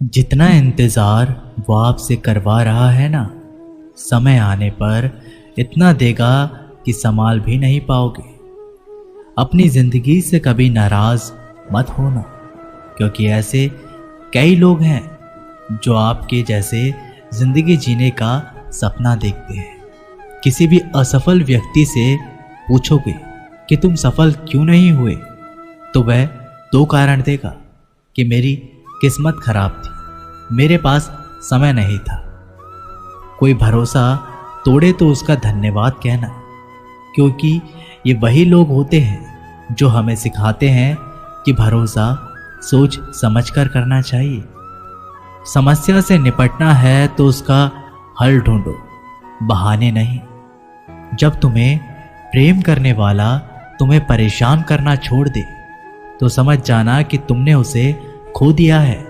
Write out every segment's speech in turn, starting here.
जितना इंतज़ार वो आपसे करवा रहा है ना, समय आने पर इतना देगा कि संभाल भी नहीं पाओगे। अपनी ज़िंदगी से कभी नाराज़ मत होना, क्योंकि ऐसे कई लोग हैं जो आपके जैसे ज़िंदगी जीने का सपना देखते हैं। किसी भी असफल व्यक्ति से पूछोगे कि तुम सफल क्यों नहीं हुए, तो वह दो कारण देगा कि मेरी किस्मत खराब थी, मेरे पास समय नहीं था। कोई भरोसा तोड़े तो उसका धन्यवाद कहना, क्योंकि ये वही लोग होते हैं जो हमें सिखाते हैं कि भरोसा सोच समझकर करना चाहिए। समस्या से निपटना है तो उसका हल ढूंढो, बहाने नहीं। जब तुम्हें प्रेम करने वाला तुम्हें परेशान करना छोड़ दे, तो समझ जाना कि तुमने उसे खो दिया है।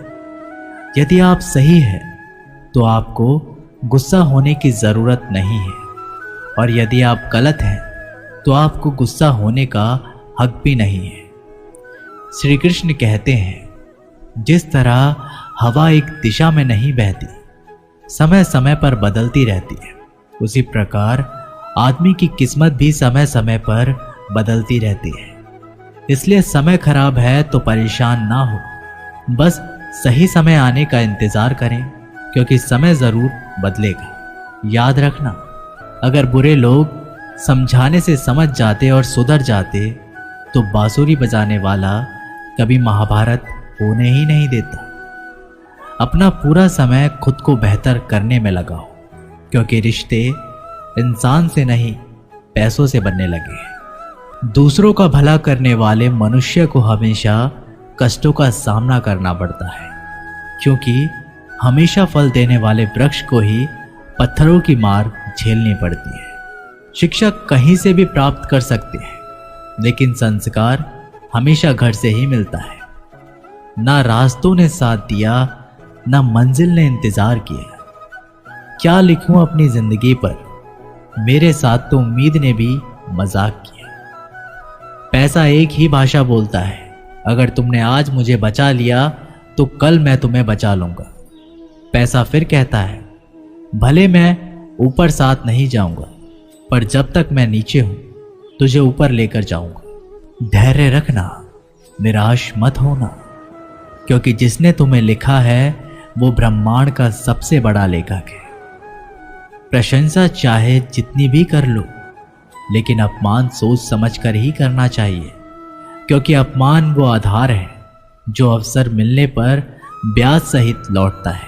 यदि आप सही हैं तो आपको गुस्सा होने की ज़रूरत नहीं है, और यदि आप गलत हैं तो आपको गुस्सा होने का हक भी नहीं है। श्री कृष्ण कहते हैं, जिस तरह हवा एक दिशा में नहीं बहती, समय समय पर बदलती रहती है, उसी प्रकार आदमी की किस्मत भी समय समय पर बदलती रहती है। इसलिए समय खराब है तो परेशान ना हो, बस सही समय आने का इंतजार करें, क्योंकि समय ज़रूर बदलेगा। याद रखना, अगर बुरे लोग समझाने से समझ जाते और सुधर जाते तो बांसुरी बजाने वाला कभी महाभारत होने ही नहीं देता। अपना पूरा समय खुद को बेहतर करने में लगाओ, क्योंकि रिश्ते इंसान से नहीं पैसों से बनने लगे हैं। दूसरों का भला करने वाले मनुष्य को हमेशा कष्टों का सामना करना पड़ता है, क्योंकि हमेशा फल देने वाले वृक्ष को ही पत्थरों की मार झेलनी पड़ती है। शिक्षा कहीं से भी प्राप्त कर सकते हैं, लेकिन संस्कार हमेशा घर से ही मिलता है। ना रास्तों ने साथ दिया, ना मंजिल ने इंतजार किया। क्या लिखूं अपनी जिंदगी पर, मेरे साथ तो उम्मीद ने भी मजाक किया। पैसा एक ही भाषा बोलता है, अगर तुमने आज मुझे बचा लिया तो कल मैं तुम्हें बचा लूंगा। पैसा फिर कहता है, भले मैं ऊपर साथ नहीं जाऊंगा, पर जब तक मैं नीचे हूं तुझे ऊपर लेकर जाऊंगा। धैर्य रखना, निराश मत होना, क्योंकि जिसने तुम्हें लिखा है वो ब्रह्मांड का सबसे बड़ा लेखक है। प्रशंसा चाहे जितनी भी कर लो, लेकिन अपमान सोच समझ कर ही करना चाहिए, क्योंकि अपमान वो आधार है जो अवसर मिलने पर ब्याज सहित लौटता है।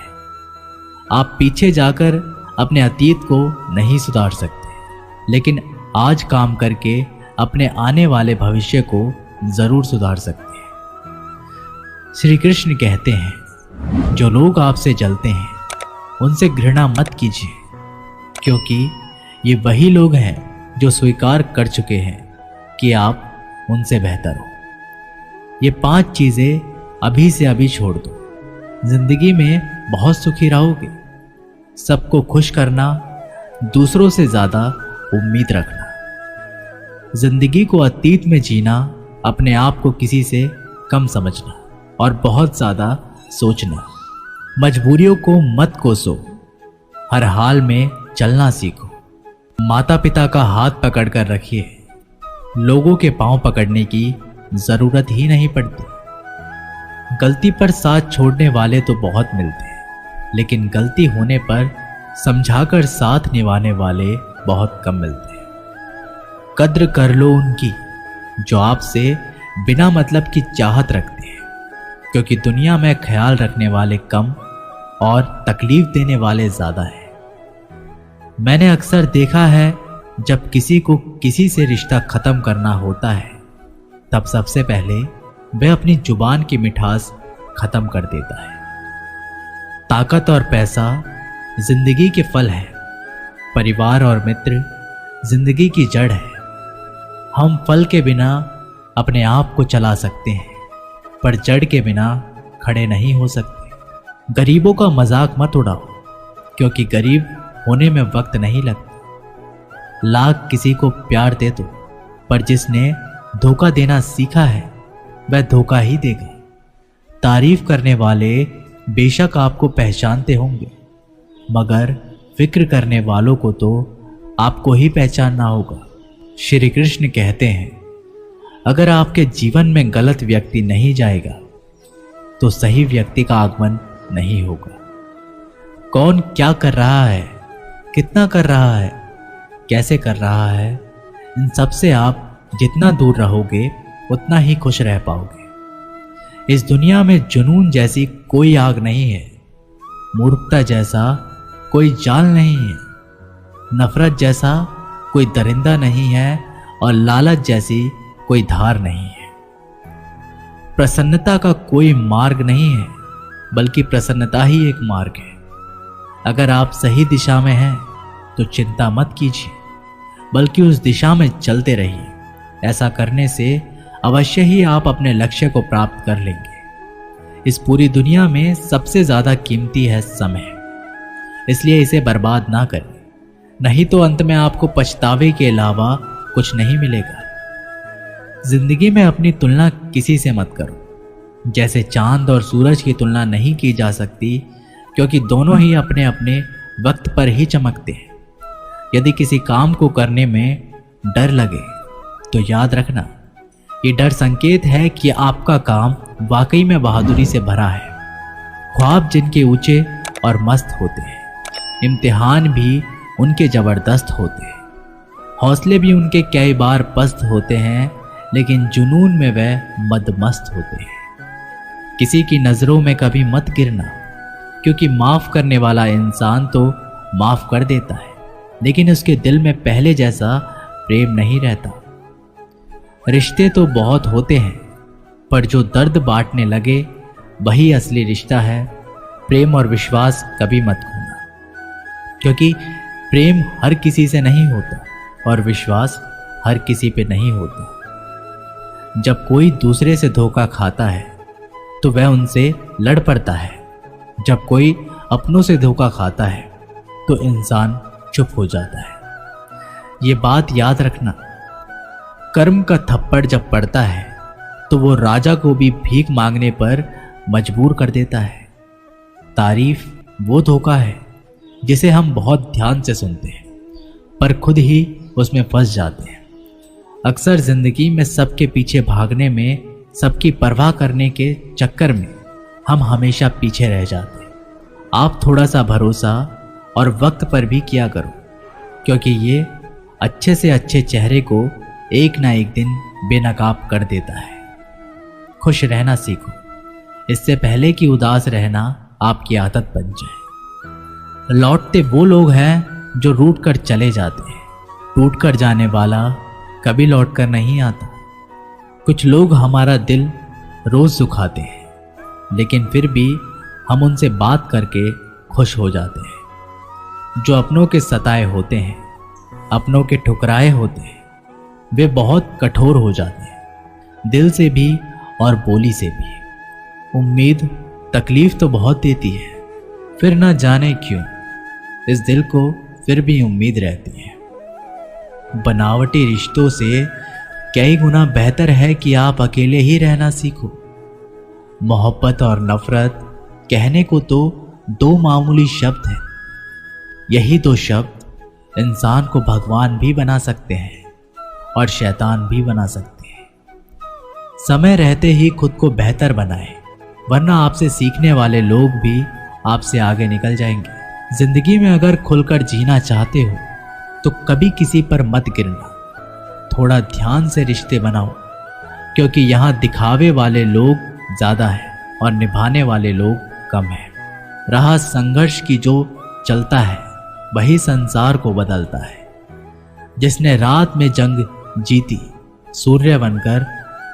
आप पीछे जाकर अपने अतीत को नहीं सुधार सकते, लेकिन आज काम करके अपने आने वाले भविष्य को जरूर सुधार सकते हैं। श्री कृष्ण कहते हैं, जो लोग आपसे जलते हैं उनसे घृणा मत कीजिए, क्योंकि ये वही लोग हैं जो स्वीकार कर चुके हैं कि आप उनसे बेहतर हो। ये 5 चीजें अभी से अभी छोड़ दो, जिंदगी में बहुत सुखी रहोगे। सबको खुश करना, दूसरों से ज्यादा उम्मीद रखना, जिंदगी को अतीत में जीना, अपने आप को किसी से कम समझना और बहुत ज्यादा सोचना। मजबूरियों को मत कोसो, हर हाल में चलना सीखो। माता पिता का हाथ पकड़कर रखिए, लोगों के पांव पकड़ने की जरूरत ही नहीं पड़ती। गलती पर साथ छोड़ने वाले तो बहुत मिलते हैं, लेकिन गलती होने पर समझाकर साथ निभाने वाले बहुत कम मिलते हैं। कद्र कर लो उनकी जो आपसे बिना मतलब की चाहत रखते हैं, क्योंकि दुनिया में ख्याल रखने वाले कम और तकलीफ देने वाले ज्यादा हैं। मैंने अक्सर देखा है, जब किसी को किसी से रिश्ता खत्म करना होता है, तब सबसे पहले वह अपनी जुबान की मिठास खत्म कर देता है। ताकत और पैसा जिंदगी के फल है, परिवार और मित्र जिंदगी की जड़ है। हम फल के बिना अपने आप को चला सकते हैं, पर जड़ के बिना खड़े नहीं हो सकते। गरीबों का मजाक मत उड़ाओ, क्योंकि गरीब होने में वक्त नहीं लगता। लाख किसी को प्यार दे दो, पर जिसने धोखा देना सीखा है वह धोखा ही देगा। तारीफ करने वाले बेशक आपको पहचानते होंगे, मगर फिक्र करने वालों को तो आपको ही पहचानना होगा। श्री कृष्ण कहते हैं, अगर आपके जीवन में गलत व्यक्ति नहीं जाएगा तो सही व्यक्ति का आगमन नहीं होगा। कौन क्या कर रहा है, कितना कर रहा है, कैसे कर रहा है, इन सब से आप जितना दूर रहोगे उतना ही खुश रह पाओगे। इस दुनिया में जुनून जैसी कोई आग नहीं है, मूर्खता जैसा कोई जाल नहीं है, नफरत जैसा कोई दरिंदा नहीं है और लालच जैसी कोई धार नहीं है। प्रसन्नता का कोई मार्ग नहीं है, बल्कि प्रसन्नता ही एक मार्ग है। अगर आप सही दिशा में हैं तो चिंता मत कीजिए, बल्कि उस दिशा में चलते रहिए। ऐसा करने से अवश्य ही आप अपने लक्ष्य को प्राप्त कर लेंगे। इस पूरी दुनिया में सबसे ज्यादा कीमती है समय, इसलिए इसे बर्बाद ना करें, नहीं तो अंत में आपको पछतावे के अलावा कुछ नहीं मिलेगा। जिंदगी में अपनी तुलना किसी से मत करो। जैसे चांद और सूरज की तुलना नहीं की जा सकती, क्योंकि दोनों ही अपने अपने वक्त पर ही चमकते हैं। यदि किसी काम को करने में डर लगे तो याद रखना, ये डर संकेत है कि आपका काम वाकई में बहादुरी से भरा है। ख्वाब जिनके ऊंचे और मस्त होते हैं, इम्तिहान भी उनके जबरदस्त होते हैं, हौसले भी उनके कई बार पस्त होते हैं, लेकिन जुनून में वह मदमस्त होते हैं। किसी की नजरों में कभी मत गिरना, क्योंकि माफ करने वाला इंसान तो माफ कर देता है, लेकिन उसके दिल में पहले जैसा प्रेम नहीं रहता। रिश्ते तो बहुत होते हैं, पर जो दर्द बांटने लगे वही असली रिश्ता है। प्रेम और विश्वास कभी मत खोना, क्योंकि प्रेम हर किसी से नहीं होता और विश्वास हर किसी पे नहीं होता। जब कोई दूसरे से धोखा खाता है तो वह उनसे लड़ पड़ता है। जब कोई अपनों से धोखा खाता है तो इंसान चुप हो जाता है। ये बात याद रखना, कर्म का थप्पड़ जब पड़ता है तो वो राजा को भी भीख मांगने पर मजबूर कर देता है। तारीफ वो धोखा है जिसे हम बहुत ध्यान से सुनते हैं, पर खुद ही उसमें फंस जाते हैं। अक्सर जिंदगी में सबके पीछे भागने में, सबकी परवाह करने के चक्कर में हम हमेशा पीछे रह जाते हैं। आप थोड़ा सा भरोसा और वक्त पर भी किया करो, क्योंकि ये अच्छे से अच्छे चेहरे को एक ना एक दिन बेनकाब कर देता है। खुश रहना सीखो, इससे पहले कि उदास रहना आपकी आदत बन जाए। लौटते वो लोग हैं जो रूठ कर चले जाते हैं, टूट कर जाने वाला कभी लौट कर नहीं आता। कुछ लोग हमारा दिल रोज दुखाते हैं, लेकिन फिर भी हम उनसे बात करके खुश हो जाते हैं। जो अपनों के सताए होते हैं, अपनों के ठुकराए होते हैं, वे बहुत कठोर हो जाते हैं, दिल से भी और बोली से भी। उम्मीद तकलीफ तो बहुत देती है, फिर ना जाने क्यों इस दिल को फिर भी उम्मीद रहती है। बनावटी रिश्तों से कई गुना बेहतर है कि आप अकेले ही रहना सीखो। मोहब्बत और नफरत कहने को तो दो मामूली शब्द हैं। यही दो शब्द इंसान को भगवान भी बना सकते हैं और शैतान भी बना सकते हैं। समय रहते ही खुद को बेहतर बनाएं, वरना आपसे सीखने वाले लोग भी आपसे आगे निकल जाएंगे। जिंदगी में अगर खुलकर जीना चाहते हो तो कभी किसी पर मत गिरना। थोड़ा ध्यान से रिश्ते बनाओ, क्योंकि यहाँ दिखावे वाले लोग ज्यादा हैं और निभाने वाले लोग कम हैं। राह संघर्ष की जो चलता है वही संसार को बदलता है। जिसने रात में जंग जीती, सूर्य बनकर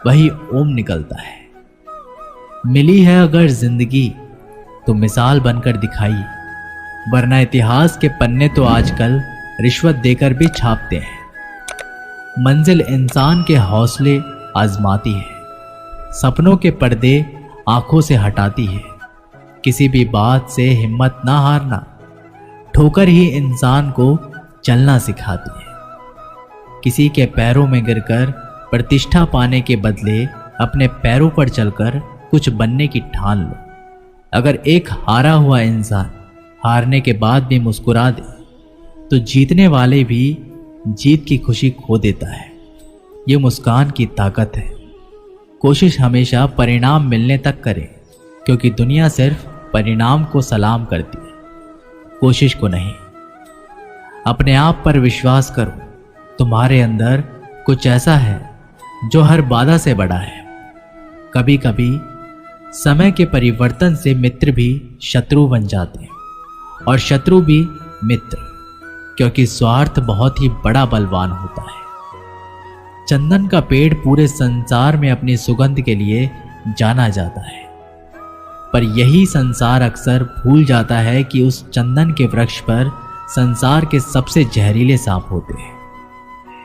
वही ओम निकलता है। मिली है अगर जिंदगी तो मिसाल बनकर दिखाइए, वरना इतिहास के पन्ने तो आजकल रिश्वत देकर भी छापते हैं। मंजिल इंसान के हौसले आजमाती है, सपनों के पर्दे आंखों से हटाती है। किसी भी बात से हिम्मत ना हारना, ठोकर ही इंसान को चलना सिखाती है। किसी के पैरों में गिरकर प्रतिष्ठा पाने के बदले अपने पैरों पर चलकर कुछ बनने की ठान लो। अगर एक हारा हुआ इंसान हारने के बाद भी मुस्कुरा दे तो जीतने वाले भी जीत की खुशी खो देता है। ये मुस्कान की ताकत है। कोशिश हमेशा परिणाम मिलने तक करें, क्योंकि दुनिया सिर्फ परिणाम को सलाम करती है, कोशिश को नहीं। अपने आप पर विश्वास करो, तुम्हारे अंदर कुछ ऐसा है जो हर बाधा से बड़ा है। कभी कभी समय के परिवर्तन से मित्र भी शत्रु बन जाते हैं और शत्रु भी मित्र, क्योंकि स्वार्थ बहुत ही बड़ा बलवान होता है। चंदन का पेड़ पूरे संसार में अपनी सुगंध के लिए जाना जाता है, पर यही संसार अक्सर भूल जाता है कि उस चंदन के वृक्ष पर संसार के सबसे जहरीले सांप होते हैं।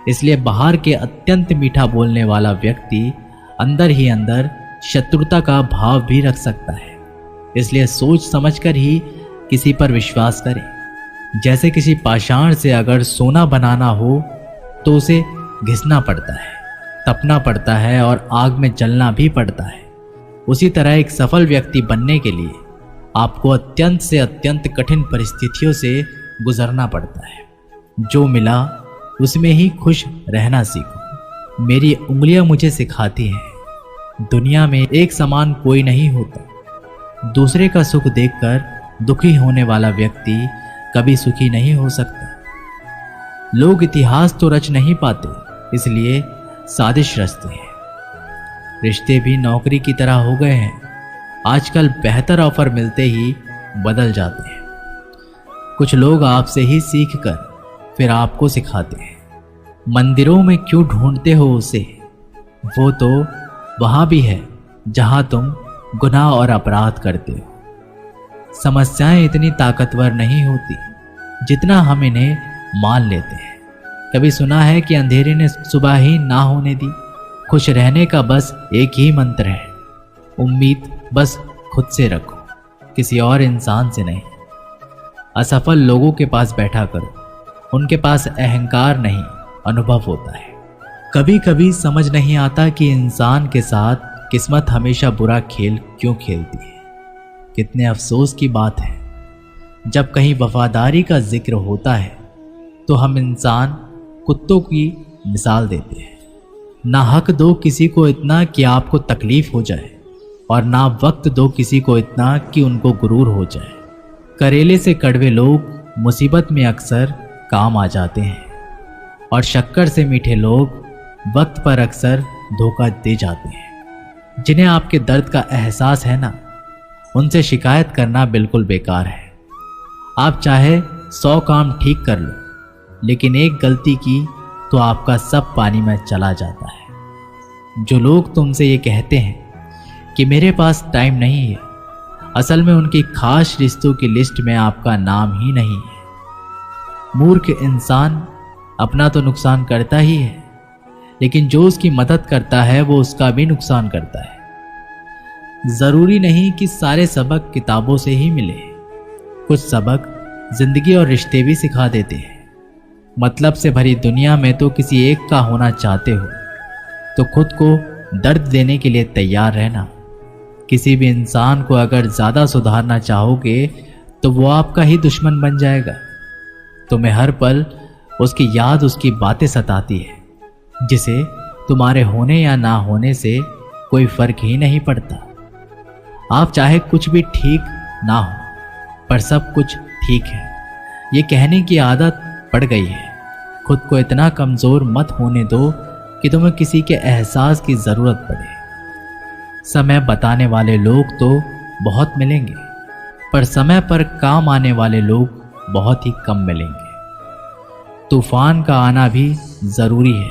इसलिए बाहर के अत्यंत मीठा बोलने वाला व्यक्ति अंदर ही अंदर शत्रुता का भाव भी रख सकता है। इसलिए सोच समझकर ही किसी पर विश्वास करें। जैसे किसी पाषाण से अगर सोना बनाना हो तो उसे घिसना पड़ता है, तपना पड़ता है और आग में जलना भी पड़ता है। उसी तरह एक सफल व्यक्ति बनने के लिए आपको अत्यंत से अत्यंत कठिन परिस्थितियों से गुजरना पड़ता है। जो मिला उसमें ही खुश रहना सीखो। मेरी उंगलियां मुझे सिखाती हैं, दुनिया में एक समान कोई नहीं होता। दूसरे का सुख देखकर दुखी होने वाला व्यक्ति कभी सुखी नहीं हो सकता। लोग इतिहास तो रच नहीं पाते, इसलिए साजिश रचते हैं। रिश्ते भी नौकरी की तरह हो गए हैं, आजकल बेहतर ऑफर मिलते ही बदल जाते हैं। कुछ लोग आपसे ही सीख कर फिर आपको सिखाते हैं। मंदिरों में क्यों ढूंढते हो उसे, वो तो वहां भी है जहां तुम गुनाह और अपराध करते हो। समस्याएं इतनी ताकतवर नहीं होती जितना हम इन्हें मान लेते हैं। कभी सुना है कि अंधेरे ने सुबह ही ना होने दी। खुश रहने का बस एक ही मंत्र है, उम्मीद बस खुद से रखो, किसी और इंसान से नहीं। असफल लोगों के पास बैठा करो, उनके पास अहंकार नहीं अनुभव होता है। कभी कभी समझ नहीं आता कि इंसान के साथ किस्मत हमेशा बुरा खेल क्यों खेलती है। कितने अफसोस की बात है, जब कहीं वफादारी का जिक्र होता है तो हम इंसान कुत्तों की मिसाल देते हैं। ना हक दो किसी को इतना कि आपको तकलीफ हो जाए, और ना वक्त दो किसी को इतना कि उनको गुरूर हो जाए। करेले से कड़वे लोग मुसीबत में अक्सर काम आ जाते हैं, और शक्कर से मीठे लोग वक्त पर अक्सर धोखा दे जाते हैं। जिन्हें आपके दर्द का एहसास है ना, उनसे शिकायत करना बिल्कुल बेकार है। आप चाहे 100 काम ठीक कर लो, लेकिन एक गलती की तो आपका सब पानी में चला जाता है। जो लोग तुमसे ये कहते हैं कि मेरे पास टाइम नहीं है, असल में उनकी खास रिश्तों की लिस्ट में आपका नाम ही नहीं है। मूर्ख इंसान अपना तो नुकसान करता ही है, लेकिन जो उसकी मदद करता है वो उसका भी नुकसान करता है। जरूरी नहीं कि सारे सबक किताबों से ही मिले, कुछ सबक जिंदगी और रिश्ते भी सिखा देते हैं। मतलब से भरी दुनिया में तो किसी एक का होना चाहते हो तो खुद को दर्द देने के लिए तैयार रहना। किसी भी इंसान को अगर ज्यादा सुधारना चाहोगे तो वो आपका ही दुश्मन बन जाएगा। तुम्हें हर पल उसकी याद, उसकी बातें सताती है, जिसे तुम्हारे होने या ना होने से कोई फर्क ही नहीं पड़ता। आप चाहे कुछ भी ठीक ना हो, पर सब कुछ ठीक है, ये कहने की आदत पड़ गई है। खुद को इतना कमजोर मत होने दो कि तुम्हें किसी के एहसास की जरूरत पड़े। समय बताने वाले लोग तो बहुत मिलेंगे, पर समय पर काम आने वाले लोग बहुत ही कम मिलेंगे। तूफान का आना भी जरूरी है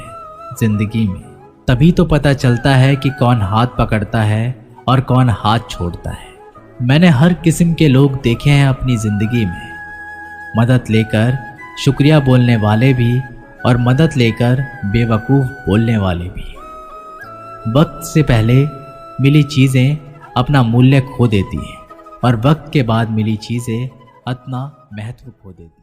जिंदगी में, तभी तो पता चलता है कि कौन हाथ पकड़ता है और कौन हाथ छोड़ता है। मैंने हर किस्म के लोग देखे हैं अपनी जिंदगी में, मदद लेकर शुक्रिया बोलने वाले भी और मदद लेकर बेवकूफ़ बोलने वाले भी। वक्त से पहले मिली चीज़ें अपना मूल्य खो देती हैं और वक्त के बाद मिली चीज़ें अपना महत्व खो देती हैं।